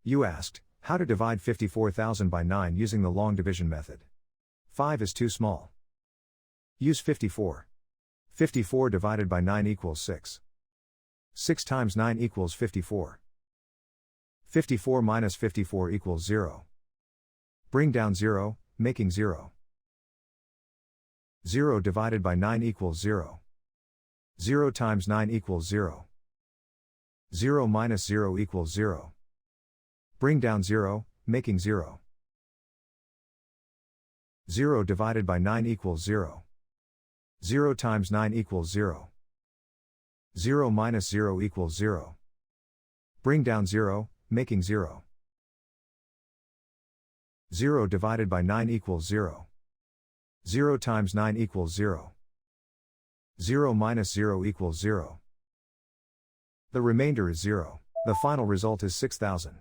You asked, how to divide 54,000 by 9 using the long division method. 5 is too small. Use 54. 54 divided by 9 equals 6. 6 times 9 equals 54. 54 minus 54 equals 0. Bring down 0, making 0. 0 divided by 9 equals 0. 0 times 9 equals 0. 0 minus 0 equals 0. Bring down 0, making 0. 0 divided by 9 equals 0. 0 times 9 equals 0. 0 minus 0 equals 0. Bring down 0, making 0. 0 divided by 9 equals 0. 0 times 9 equals 0. 0 minus 0 equals 0. The remainder is 0. The final result is 6,000.